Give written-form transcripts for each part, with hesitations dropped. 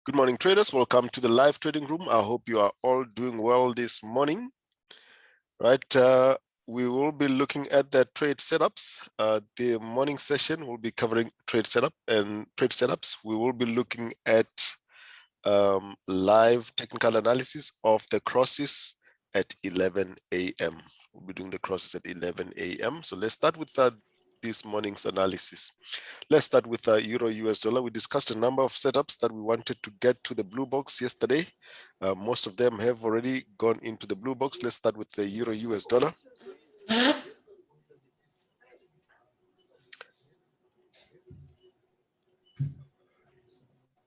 Good morning, traders. Welcome to the live trading room. I hope you are all doing well this morning. Right, we will be looking at the trade setups. The morning session will be covering trade setup and trade setups. We will be looking at live technical analysis of the crosses at 11 a.m. We'll be doing the crosses at 11 a.m. So let's start with this morning's analysis. Let's start with Euro US dollar. We discussed a number of setups that we wanted to get to the blue box yesterday. Most of them have already gone into the blue box. Let's start with the Euro US dollar. I'm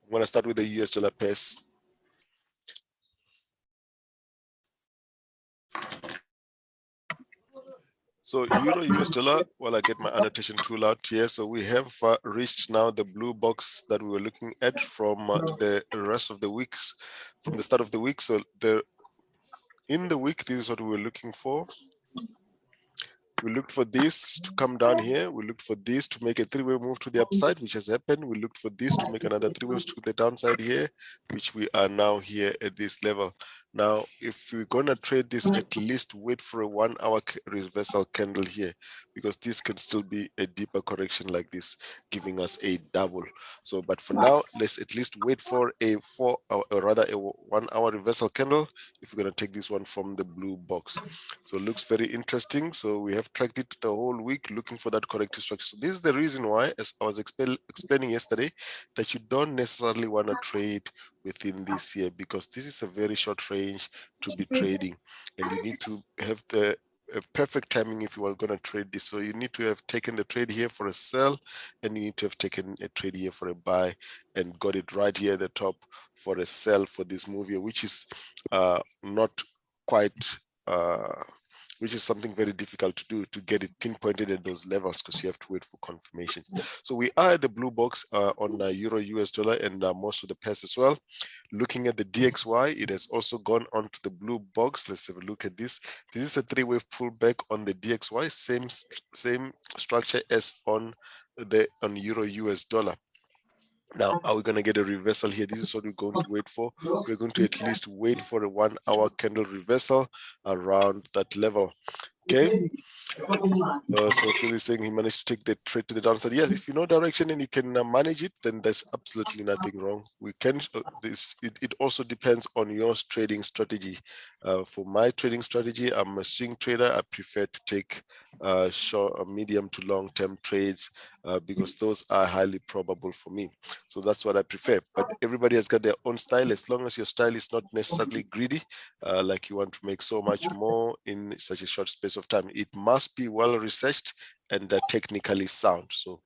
going to start with the US dollar pairs. So Euro US dollar, well, I get my annotation tool out here. So we have reached now the blue box that we were looking at from the rest of the weeks, from the start of the week. So in the week, this is what we were looking for. We looked for this to come down here. We looked for this to make a three-way move to the upside, which has happened. We looked for this to make another three waves to the downside here, which we are now here at this level. Now, if we're going to trade this, at least wait for a 1 hour reversal candle here, because this can still be a deeper correction like this, giving us a double. So, but for now, let's at least wait for a 4 hour, or rather a 1 hour reversal candle if we're going to take this one from the blue box. So it looks very interesting. So we have tracked it the whole week looking for that corrective structure. So this is the reason why, as I was explaining yesterday, that you don't necessarily want to trade within this here, because this is a very short range to be trading, and you need to have the perfect timing if you are going to trade this. So you need to have taken the trade here for a sell, and you need to have taken a trade here for a buy and got it right here at the top for a sell for this move here, which is not quite which is something very difficult to do, to get it pinpointed at those levels, because you have to wait for confirmation. So we are at the blue box on Euro US dollar and most of the pairs as well. Looking at the DXY, it has also gone onto the blue box. Let's have a look at this. This is a three-wave pullback on the DXY, same structure as on Euro US dollar. Now, are we going to get a reversal here? This is what we're going to wait for. We're going to at least wait for a 1 hour candle reversal around that level. Okay. So Phil is saying he managed to take the trade to the downside. Yes, if you know direction and you can manage it, then there's absolutely nothing wrong. We can. It also depends on your trading strategy. For my trading strategy, I'm a swing trader. I prefer to take short, medium to long-term trades because those are highly probable for me. So that's what I prefer. But everybody has got their own style. As long as your style is not necessarily greedy, like you want to make so much more in such a short space of time, it must be well researched and technically sound. So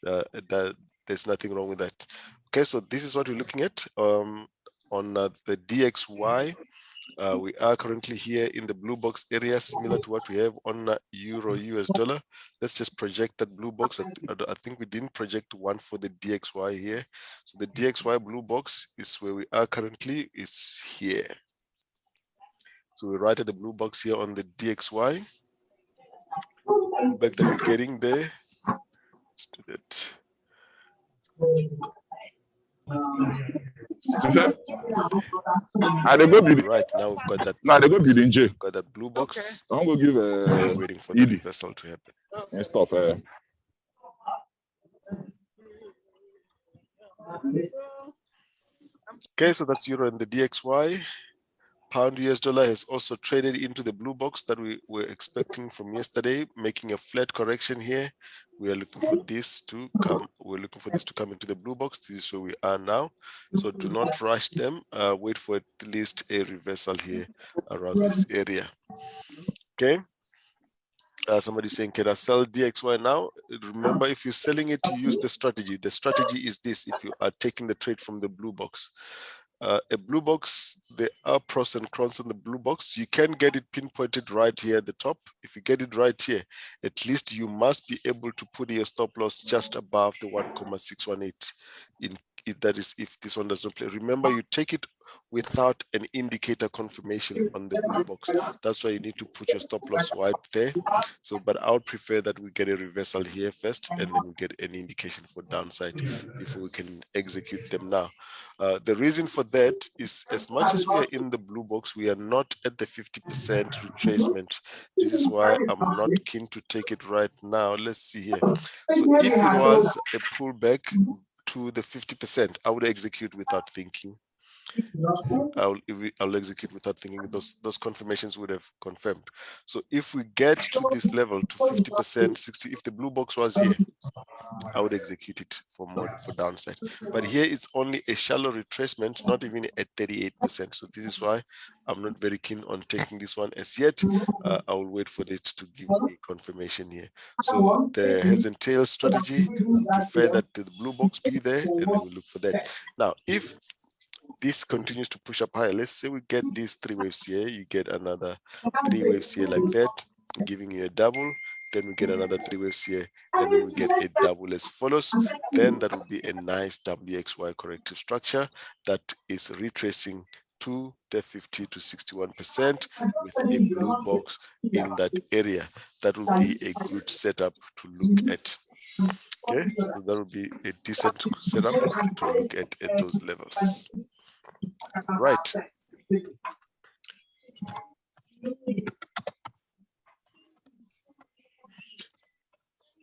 there's nothing wrong with that. Okay, so this is what we're looking at on the DXY. We are currently here in the blue box area, similar to what we have on Euro US dollar. Let's just project that blue box. I think we didn't project one for the DXY here. So the DXY blue box is where we are currently. It's here. So we're right at the blue box here on the DXY. Back that we're getting there. Let's do that. Right, now we've got that. Now they go building J. Got that blue box. Okay. I'm gonna give waiting for the reversal to happen. And stop. Okay, so that's Euro and the DXY. Pound US dollar has also traded into the blue box that we were expecting from yesterday, making a flat correction here. We are looking for this to come. We're looking for this to come into the blue box. This is where we are now. So do not rush them. Wait for at least a reversal here around this area. Okay. Somebody saying, can I sell DXY now? Remember, if you're selling it, you use the strategy. The strategy is this: if you are taking the trade from the blue box. A blue box, there are pros and cons in the blue box. You can get it pinpointed right here at the top. If you get it right here, at least you must be able to put your stop loss just above the 1,618. That is, if this one does not play. Remember, you take it without an indicator confirmation on the blue box. That's why you need to put your stop loss right there. So, but I would prefer that we get a reversal here first, and then we get an indication for downside before we can execute them now. The reason for that is, as much as we are in the blue box, we are not at the 50% retracement. This is why I'm not keen to take it right now. Let's see here. So if it was a pullback to the 50%, I would execute without thinking. I'll execute without thinking. Those confirmations would have confirmed. So if we get to this level, to 50%, 60, if the blue box was here, I would execute it for downside. But here it's only a shallow retracement, not even at 38%. So this is why I'm not very keen on taking this one as yet. I will wait for it to give me confirmation here. So the heads and tails strategy, prefer that the blue box be there, and then we look for that. Now, if this continues to push up higher, let's say we get these 3 waves here, you get another 3 waves here like that, giving you a double, then we get another 3 waves here, and then we get a double as follows. Then that will be a nice WXY corrective structure that is retracing to the 50 to 61% with a blue box in that area. That will be a good setup to look at. Okay, so that will be a decent setup to look at those levels. Right.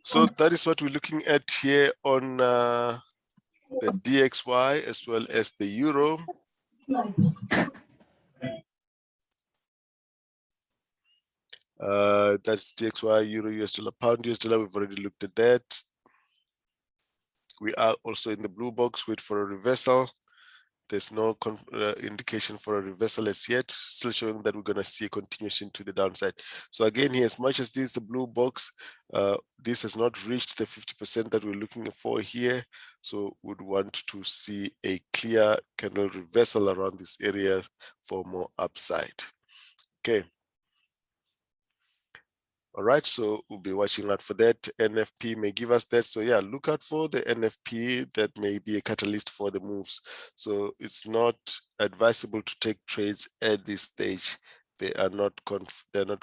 So that is what we're looking at here on the DXY as well as the euro. That's DXY, euro, US dollar, pound, US dollar. We've already looked at that. We are also in the blue box, wait for a reversal. There's no indication for a reversal as yet, still showing that we're going to see a continuation to the downside. So again, here, as much as this is the blue box, this has not reached the 50% that we're looking for here. So we'd want to see a clear candle reversal around this area for more upside. Okay. All right, so we'll be watching out for that. NFP may give us that. So yeah, look out for the NFP. That may be a catalyst for the moves. So it's not advisable to take trades at this stage. They are not 100%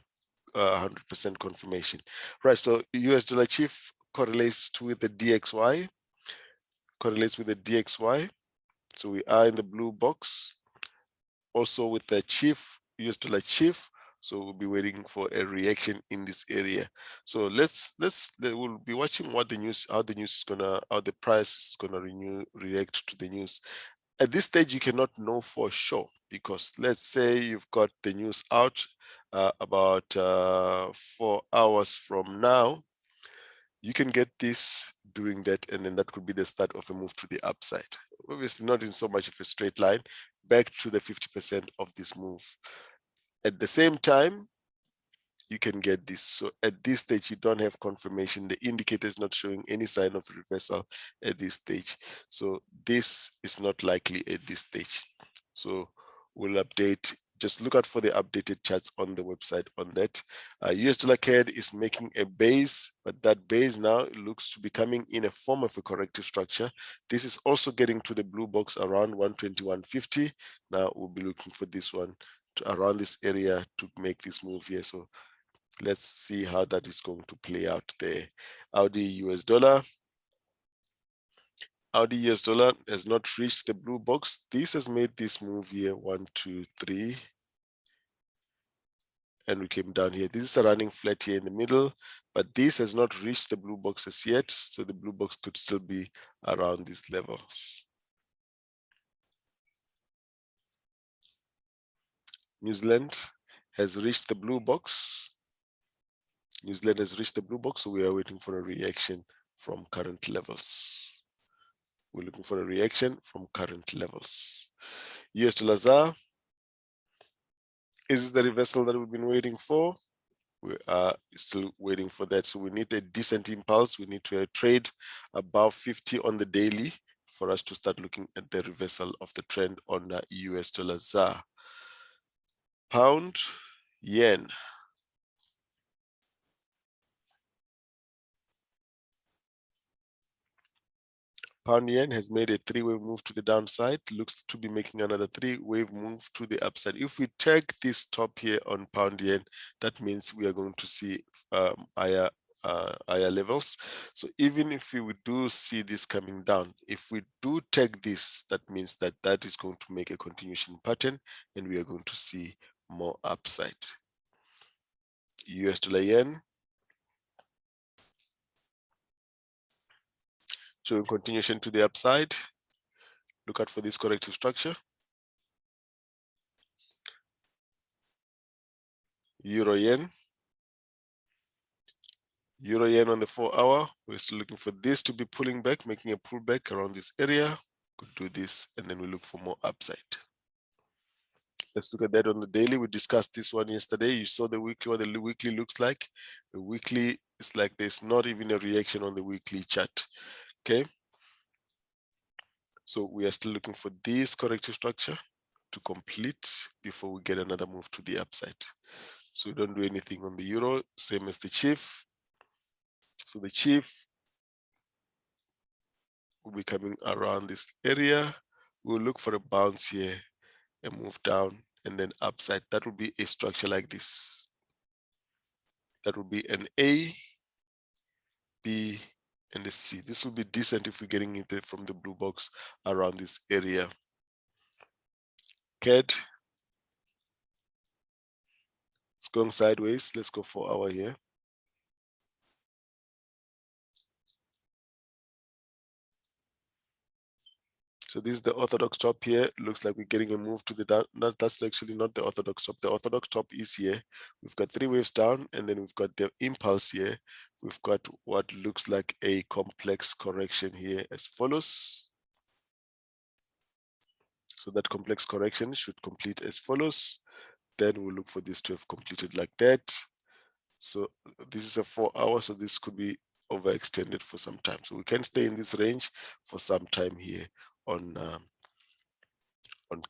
confirmation. Right, so US dollar chief correlates with the DXY. Correlates with the DXY. So we are in the blue box. Also with the chief, US dollar chief. So we'll be waiting for a reaction in this area. So we'll be watching what the news, how the price is gonna react to the news. At this stage, you cannot know for sure, because let's say you've got the news out about 4 hours from now, you can get this doing that, and then that could be the start of a move to the upside. Obviously not in so much of a straight line, back to the 50% of this move. At the same time, you can get this. So at this stage, you don't have confirmation. The indicator is not showing any sign of reversal at this stage. So this is not likely at this stage. So we'll update. Just look out for the updated charts on the website on that. US dollar CAD is making a base, but that base now looks to be coming in a form of a corrective structure. This is also getting to the blue box around 121.50. Now we'll be looking for this one around this area to make this move here. So let's see how that is going to play out there. Audi US dollar. Audi US dollar has not reached the blue box. This has made this move here, 1, 2, 3. And we came down here. This is a running flat here in the middle, but this has not reached the blue box as yet. So the blue box could still be around these levels. New Zealand has reached the blue box. New Zealand has reached the blue box, so we are waiting for a reaction from current levels. We're looking for a reaction from current levels. US dollar ZAR. Is this the reversal that we've been waiting for? We are still waiting for that. So we need a decent impulse. We need to trade above 50 on the daily for us to start looking at the reversal of the trend on the US dollar ZAR. Pound, yen. Pound yen has made a 3-wave move to the downside, looks to be making another 3-wave move to the upside. If we take this top here on pound yen, that means we are going to see higher higher levels. So even if we do see this coming down, if we do take this, that means that that is going to make a continuation pattern and we are going to see more upside. US dollar yen. So in continuation to the upside, look out for this corrective structure. Euro yen. Euro yen on the 4 hour, we're still looking for this to be pulling back, making a pullback around this area. Could do this, and then we look for more upside. Let's look at that on the daily. We discussed this one yesterday. You saw the weekly, what the weekly looks like. The weekly is like there's not even a reaction on the weekly chart. Okay. So we are still looking for this corrective structure to complete before we get another move to the upside. So we don't do anything on the euro, same as the chief. So the chief will be coming around this area. We'll look for a bounce here, a move down, and then upside. That will be a structure like this. That will be an A, B, and a C. This will be decent if we're getting it from the blue box around this area. CAD. It's going sideways. Let's go 4 hour here. So this is the orthodox top here. Looks like we're getting a move to the down. That's actually not the orthodox top. The orthodox top is here. We've got 3 waves down, and then we've got the impulse here. We've got what looks like a complex correction here as follows. So that complex correction should complete as follows. Then we'll look for this to have completed like that. So this is a 4 hour, so this could be overextended for some time. So we can stay in this range for some time here on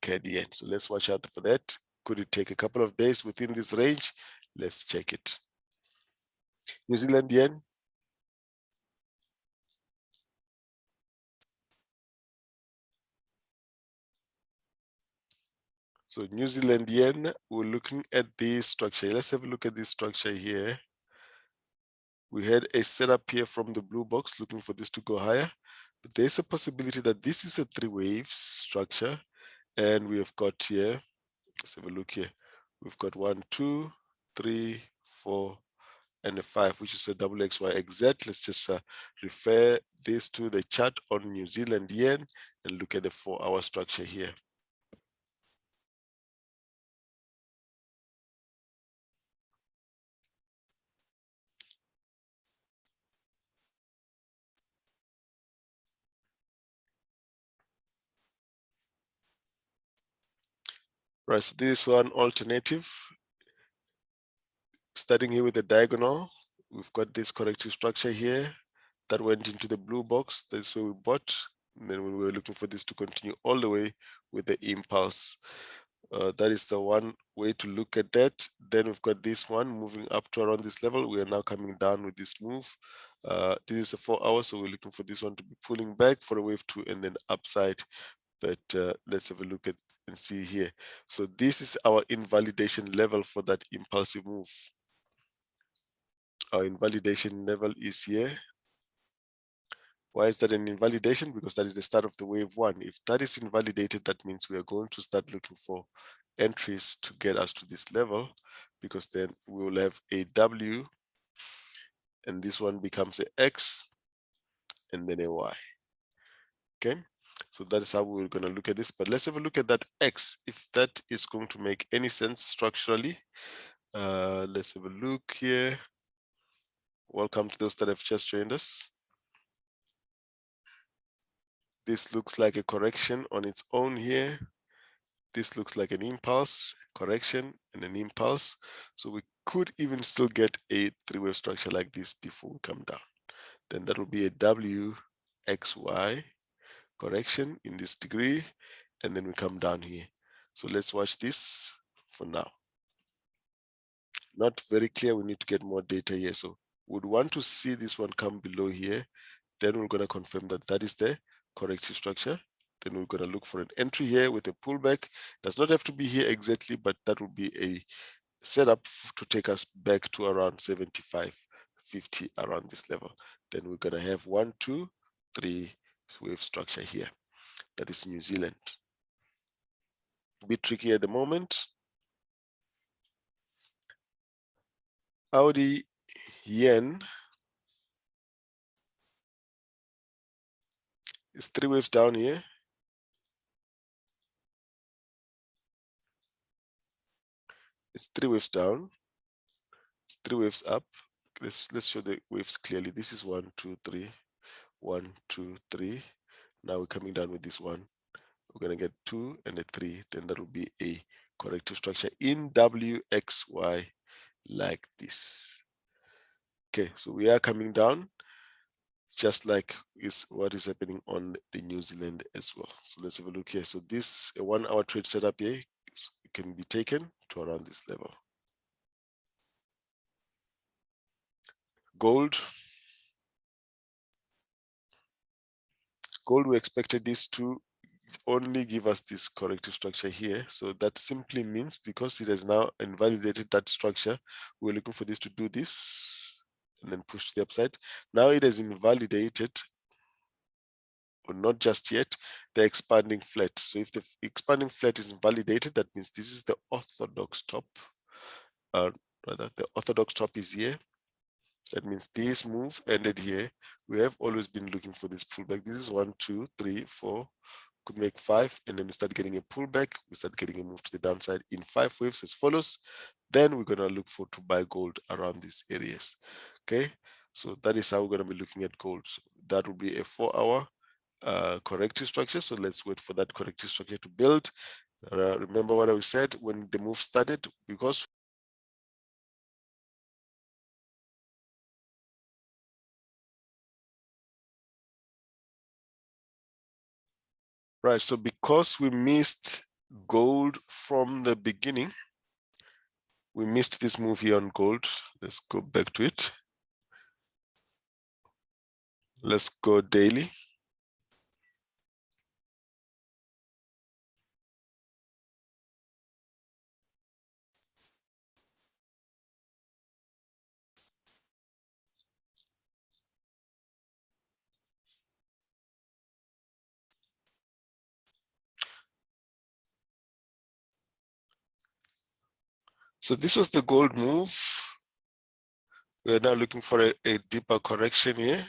CAD yen. So let's watch out for that. Could it take a couple of days within this range? Let's check it. New Zealand yen. So New Zealand yen, we're looking at this structure. Let's have a look at this structure here. We had a setup here from the blue box looking for this to go higher, but there's a possibility that this is a 3 waves structure, and we have got here, let's have a look here. We've got 1, 2, 3, 4, and a 5, which is a double XYZ. Let's just refer this to the chart on New Zealand yen and look at the 4 hour structure here. Right, so this one alternative, starting here with the diagonal, we've got this corrective structure here that went into the blue box. That's where we bought. And then we were looking for this to continue all the way with the impulse. That is the one way to look at that. Then we've got this one moving up to around this level. We are now coming down with this move. This is a 4 hour, so we're looking for this one to be pulling back for a wave 2 and then upside. But let's have a look at and see here. So this is our invalidation level for that impulsive move. Our invalidation level is here. Why is that an invalidation? Because that is the start of the wave 1. If that is invalidated, that means we are going to start looking for entries to get us to this level, because then we will have a W, and this one becomes a X, and then a Y. Okay, so that is how we're going to look at this. But let's have a look at that X, if that is going to make any sense structurally. Let's have a look here. Welcome to those that have just joined us. This looks like a correction on its own here. This looks like an impulse, correction, and an impulse. So we could even still get a 3-wave structure like this before we come down. Then that will be a W, X, Y correction in this degree, and then we come down here. So let's watch this for now. Not very clear, we need to get more data here. So we'd want to see this one come below here. Then we're going to confirm that that is the corrective structure. Then we're going to look for an entry here with a pullback. Does not have to be here exactly, but that will be a setup to take us back to around 75, 50 around this level. Then we're going to have 1, 2, 3 wave structure here. That is New Zealand. A bit tricky at the moment. Audi yen is 3 waves down here. It's 3 waves down. It's 3 waves up. Let's show the waves clearly. This is 1, 2, 3. 1, 2, 3. Now we're coming down with this one. We're going to get 2 and a 3. Then that will be a corrective structure in WXY like this. Okay, so we are coming down just like is what is happening on the New Zealand as well. So let's have a look here. So this 1 hour trade setup here can be taken to around this level. Gold, we expected this to only give us this corrective structure here. So that simply means because it has now invalidated that structure, we're looking for this to do this and then push to the upside. Now it has invalidated, or not just yet, the expanding flat. So if the expanding flat is invalidated, that means this is the orthodox top. Rather, the orthodox top is here. That means this move ended here. We have always been looking for this pullback. This is 1, 2, 3, 4. Could make 5, and then we start getting a pullback. We start getting a move to the downside in 5 waves as follows. Then we're going to look for to buy gold around these areas. Okay, so that is how we're going to be looking at gold. So that will be a 4-hour corrective structure. So let's wait for that corrective structure to build. Remember what I said when the move started, because right, so because we missed gold from the beginning, we missed this move here on gold. Let's go back to it. Let's go daily. So this was the gold move. We are now looking for a deeper correction here.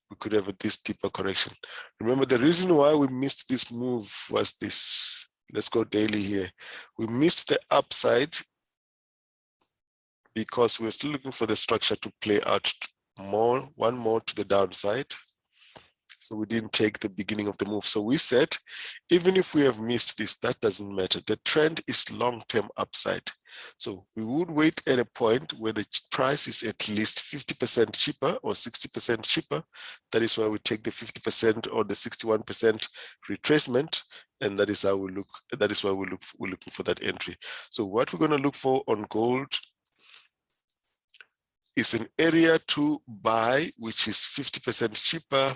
We could have this deeper correction. Remember, the reason why we missed this move was this. Let's go daily here. We missed the upside because we're still looking for the structure to play out more, one more to the downside. So we didn't take the beginning of the move. So we said, even if we have missed this, that doesn't matter. The trend is long-term upside. So we would wait at a point where the price is at least 50% cheaper or 60% cheaper. That is why we take the 50% or the 61% retracement. And that is how we look. That is why we're looking for that entry. So what we're going to look for on gold is an area to buy, which is 50% cheaper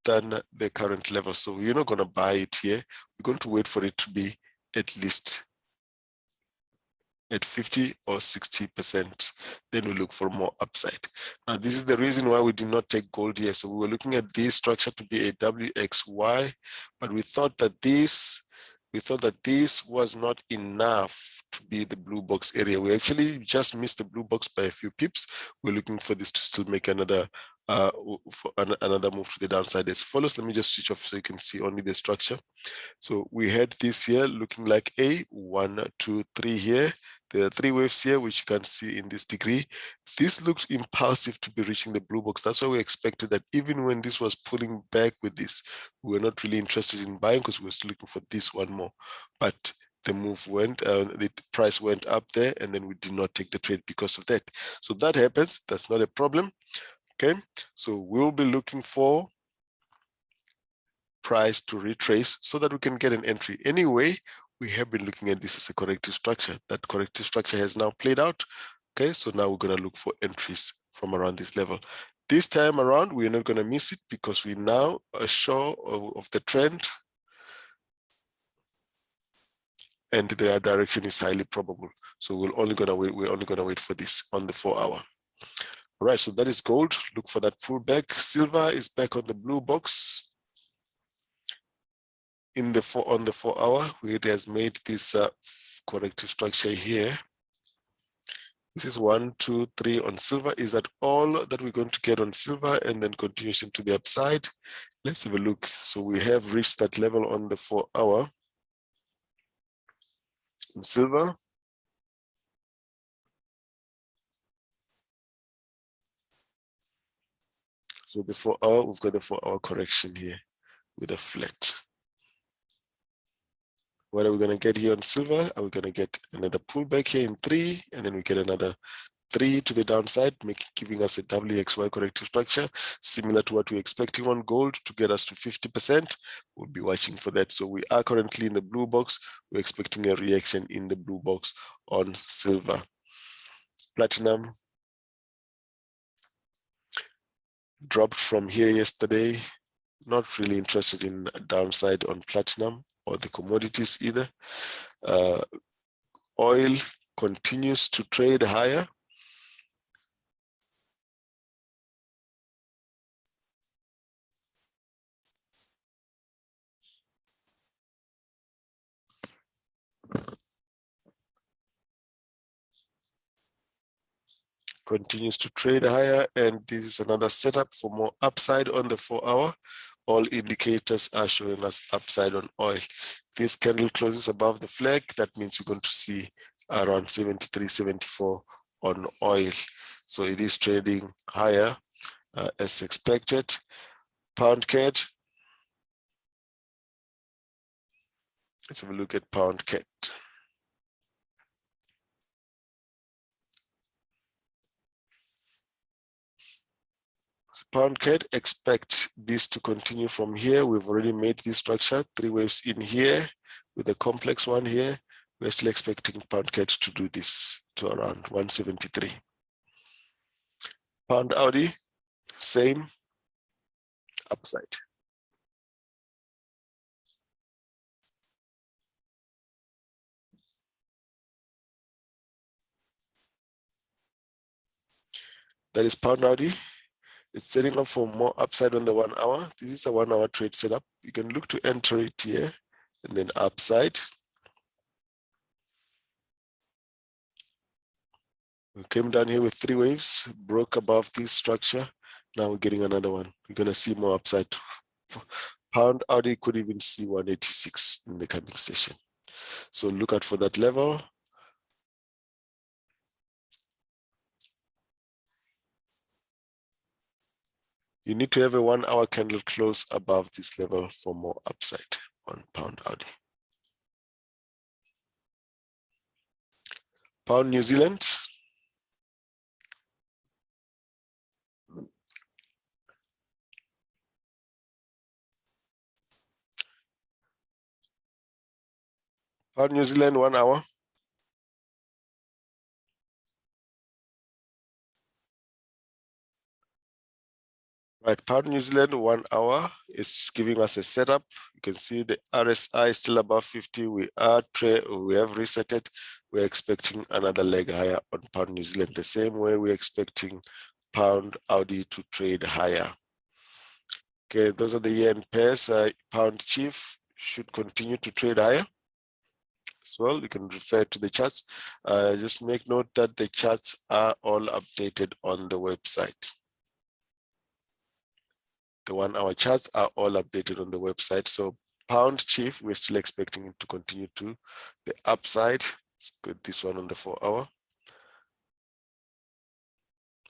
than the current level. So we're not going to buy it here. We're going to wait for it to be at least at 50 or 60%. Then we look for more upside. Now, this is the reason why we did not take gold here. So we were looking at this structure to be a WXY, but we thought that this was not enough to be the blue box area. We actually just missed the blue box by a few pips. We're looking for this to still make another another move to the downside as follows. Let me just switch off so you can see only the structure. So we had this here looking like a 1, 2, 3 here. There are 3 waves here, which you can see in this degree. This looks impulsive to be reaching the blue box. That's why we expected that even when this was pulling back with this, we were not really interested in buying because we were still looking for this one more. But the move went, the price went up there, and then we did not take the trade because of that. So that happens. That's not a problem. Okay, so we'll be looking for price to retrace so that we can get an entry. Anyway, we have been looking at this as a corrective structure. That corrective structure has now played out. Okay, so now we're going to look for entries from around this level. This time around, we're not going to miss it because we now are sure of the trend, and their direction is highly probable. So we're only going to wait for this on the 4 hour. All right, so that is gold. Look for that pullback. Silver is back on the blue box. On the 4 hour, where it has made this corrective structure here. This is 1, 2, 3 on silver. Is that all that we're going to get on silver, and then continuation to the upside? Let's have a look. So we have reached that level on the 4 hour in silver. So the 4 hour, we've got the 4 hour correction here with a flat. What are we going to get here on silver? Are we going to get another pullback here in 3, and then we get another 3 to the downside, giving us a WXY corrective structure, similar to what we're expecting on gold to get us to 50%. We'll be watching for that. So we are currently in the blue box. We're expecting a reaction in the blue box on silver. Platinum dropped from here yesterday. Not really interested in a downside on platinum or the commodities either. Oil continues to trade higher. Continues to trade higher, and this is another setup for more upside on the 4 hour. All indicators are showing us upside on oil. This candle closes above the flag. That means we're going to see around 73, 74 on oil. So it is trading higher as expected. Pound CAD. Let's have a look at pound CAD. Pound CAD, expect this to continue from here. We've already made this structure, 3 waves in here with a complex one here. We're still expecting pound CAD to do this to around 173. Pound Audi, same upside. That is pound Audi. It's setting up for more upside on the 1 hour. This is a 1 hour trade setup. You can look to enter it here and then upside. We came down here with 3 waves, broke above this structure. Now we're getting another one. We're going to see more upside. Pound Audi could even see 186 in the coming session. So look out for that level. You need to have a 1 hour candle close above this level for more upside on pound Audi. Pound New Zealand. Pound New Zealand 1 hour. Right, pound New Zealand 1 hour is giving us a setup. You can see the RSI is still above 50. We have reset it. We're expecting another leg higher on pound New Zealand. The same way we're expecting pound Audi to trade higher. Okay, those are the yen pairs. Pound Chief should continue to trade higher as well. You can refer to the charts. Just make note that the charts are all updated on the website. The 1 hour charts are all updated on the website. So pound Chief, we're still expecting it to continue to the upside. Let's put this one on the 4 hour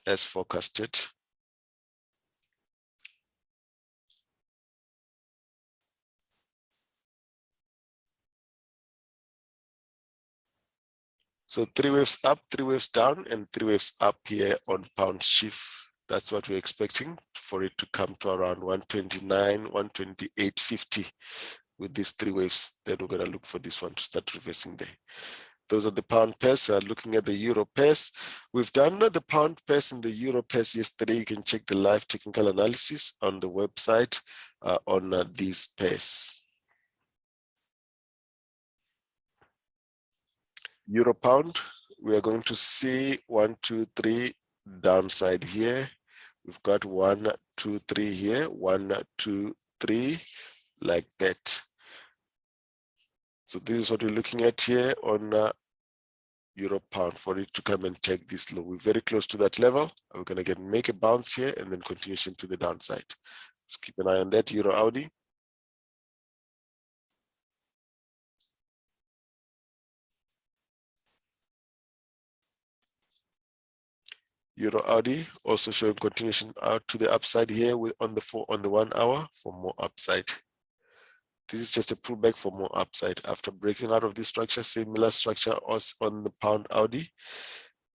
as forecasted. So 3 waves up, 3 waves down, and 3 waves up here on pound Chief. That's what we're expecting for it to come to around 129, 128.50 with these 3 waves. Then we're going to look for this one to start reversing there. Those are the pound pairs. Looking at the euro pairs, we've done the pound pairs and the euro pairs yesterday. You can check the live technical analysis on the website on these pairs. Euro pound, we are going to see 1, 2, 3 downside here. We've got 1, 2, 3 here, 1, 2, 3, like that. So this is what we're looking at here on euro pound for it to come and take this low. We're very close to that level. We're going to make a bounce here and then continuation to the downside. Just keep an eye on that. Euro Audi. Euro Audi also showing continuation out to the upside here with on the 1 hour for more upside. This is just a pullback for more upside after breaking out of this structure. Similar structure as on the pound Audi.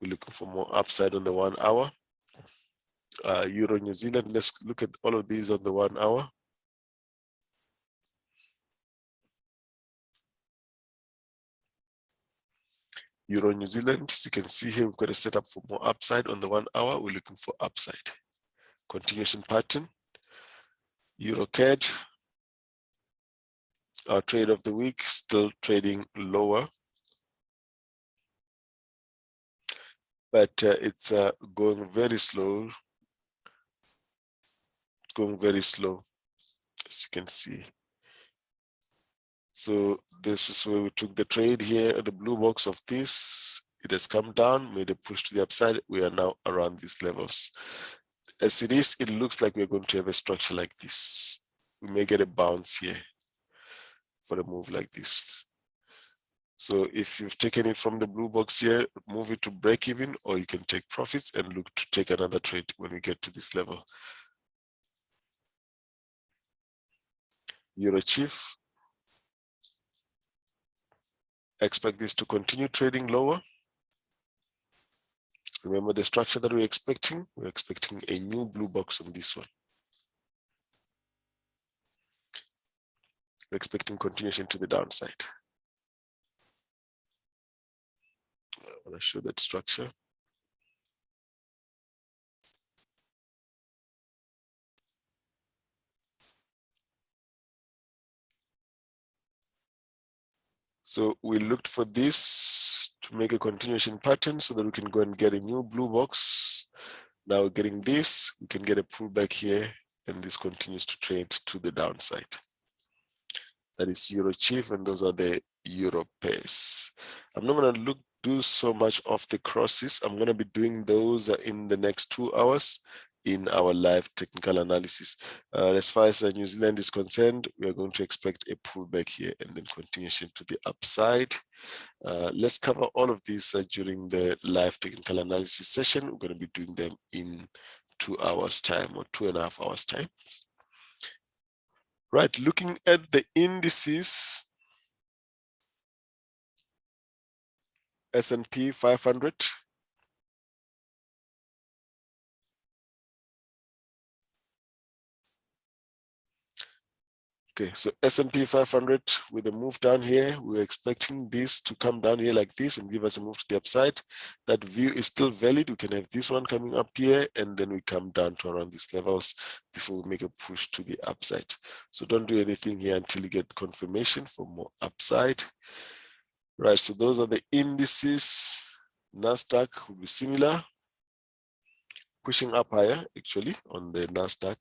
We're looking for more upside on the 1 hour. Euro New Zealand. Let's look at all of these on the 1 hour. Euro New Zealand, as you can see here, we've got a setup for more upside on the 1 hour. We're looking for upside. Continuation pattern. Euro CAD, our trade of the week, still trading lower. But it's going very slow. It's going very slow, as you can see. So this is where we took the trade here, the blue box of this. It has come down, made a push to the upside. We are now around these levels. As it is, it looks like we're going to have a structure like this. We may get a bounce here for a move like this. So if you've taken it from the blue box here, move it to break even, or you can take profits and look to take another trade when we get to this level. Euro Chief. Expect this to continue trading lower. Remember the structure that we're expecting? We're expecting a new blue box on this one. We're expecting continuation to the downside. I want to show that structure. So we looked for this to make a continuation pattern so that we can go and get a new blue box. Now we're getting this, we can get a pullback here, and this continues to trade to the downside. That is Euro Chief, and those are the Euro pairs. I'm not going to do so much of the crosses. I'm going to be doing those in the next 2 hours in our live technical analysis. As far as New Zealand is concerned, we are going to expect a pullback here and then continuation to the upside. Let's cover all of these during the live technical analysis session. We're going to be doing them in 2 hours time or 2.5 hours time. Right, looking at the indices, S&P 500. Okay, so S&P 500 with a move down here, we're expecting this to come down here like this and give us a move to the upside. That view is still valid. We can have this one coming up here and then we come down to around these levels before we make a push to the upside. So don't do anything here until you get confirmation for more upside. Right, so those are the indices. Nasdaq will be similar, pushing up higher actually on the Nasdaq.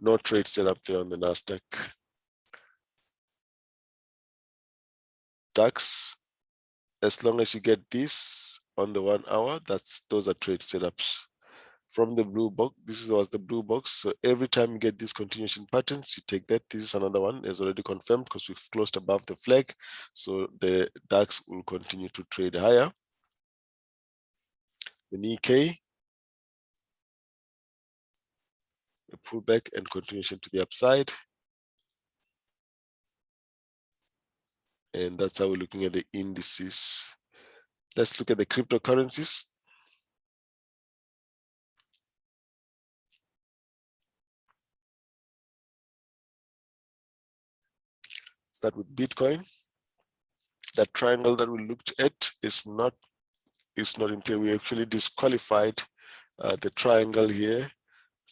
No trade set up there on the Nasdaq. DAX, as long as you get this on the 1 hour, those are trade setups. From the blue box, this was the blue box. So every time you get these continuation patterns, you take that. This is another one. It's already confirmed because we've closed above the flag. So the DAX will continue to trade higher. The Nikkei, a pullback and continuation to the upside. And that's how we're looking at the indices. Let's look at the cryptocurrencies. Start with Bitcoin. That triangle that we looked at is not in play. We actually disqualified the triangle here.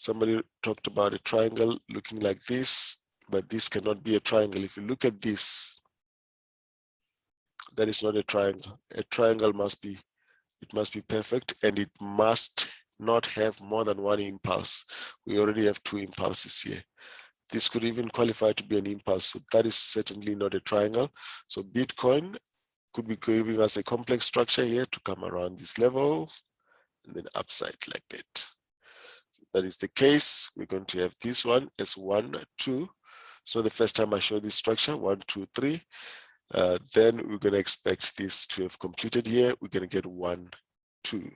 Somebody talked about a triangle looking like this. but this cannot be a triangle. If you look at this, that is not a triangle. A triangle must be perfect, and it must not have more than one impulse. We already have two impulses here. This could even qualify to be an impulse. So that is certainly not a triangle. So Bitcoin could be giving us a complex structure here to come around this level and then upside like that. So that is the case. We're going to have this one as 1, 2. So the first time I show this structure, 1, 2, 3. Then we're going to expect this to have completed here. We're going to get 1, 2.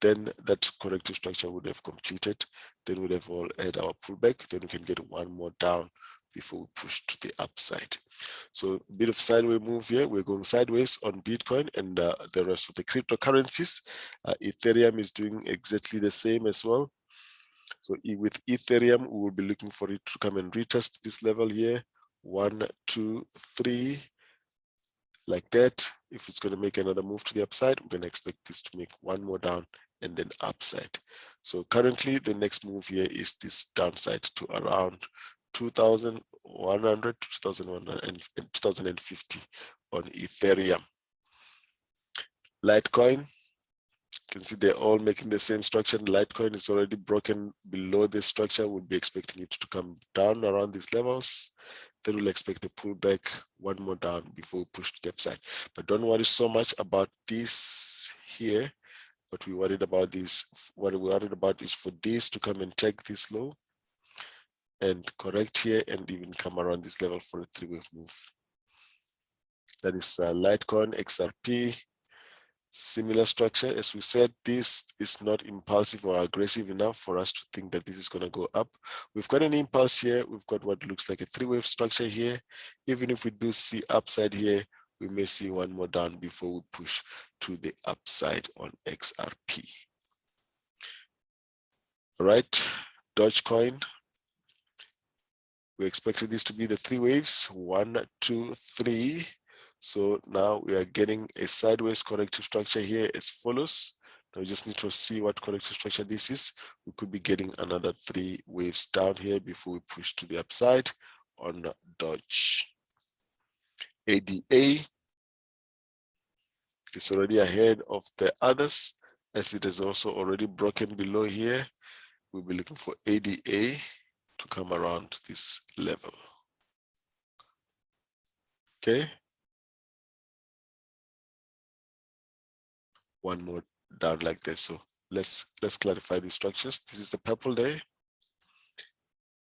Then that corrective structure would have completed. Then we'd have all had our pullback. Then we can get one more down before we push to the upside. So a bit of sideways move here. We're going sideways on Bitcoin and the rest of the cryptocurrencies. Ethereum is doing exactly the same as well. So with Ethereum, we will be looking for it to come and retest this level here. 1, 2, 3. Like that. If it's going to make another move to the upside, we're going to expect this to make one more down and then upside. So currently the next move here is this downside to around 2,100 to 2,150 on Ethereum. Litecoin, you can see they're all making the same structure. Litecoin is already broken below this structure. We'll be expecting it to come down around these levels. Then we'll expect a pullback, one more down before we push to the upside. But don't worry so much about this here. What we're worried about is for this to come and take this low and correct here and even come around this level for a 3-wave move. That is Litecoin, XRP. Similar structure. As we said, this is not impulsive or aggressive enough for us to think that this is going to go up. We've got an impulse here. We've got what looks like a 3-wave structure here. Even if we do see upside here, we may see one more down before we push to the upside on XRP. All right, Dogecoin. We expected this to be the 3 waves, 1, 2, 3. So now we are getting a sideways corrective structure here as follows. Now we just need to see what corrective structure this is. We could be getting another 3 waves down here before we push to the upside on Doge. ADA is already ahead of the others as it has also already broken below here. We'll be looking for ADA to come around this level. Okay. One more down like this. So let's clarify the structures. This is the purple day,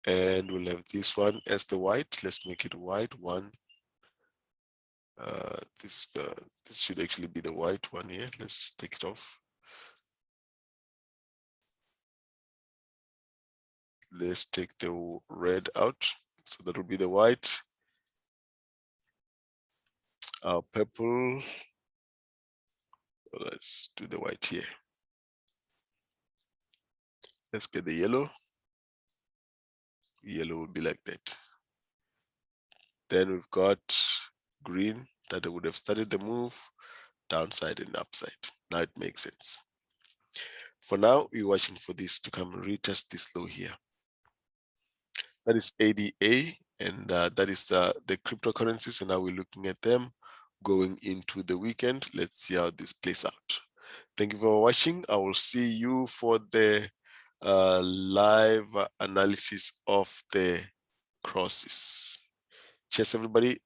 and we'll have this one as the white. Let's make it white one. This should actually be the white one here. Let's take it off. Let's take the red out. So that will be the white. Our purple. Let's do the white here. Let's get the yellow. Yellow will be like that. Then we've got green that would have started the move, downside and upside. Now it makes sense. For now, we're watching for this to come retest this low here. That is ADA, and that is the cryptocurrencies, and now we're looking at them going into the weekend. Let's see how this plays out. Thank you for watching. I will see you for the live analysis of the crosses. Cheers, everybody.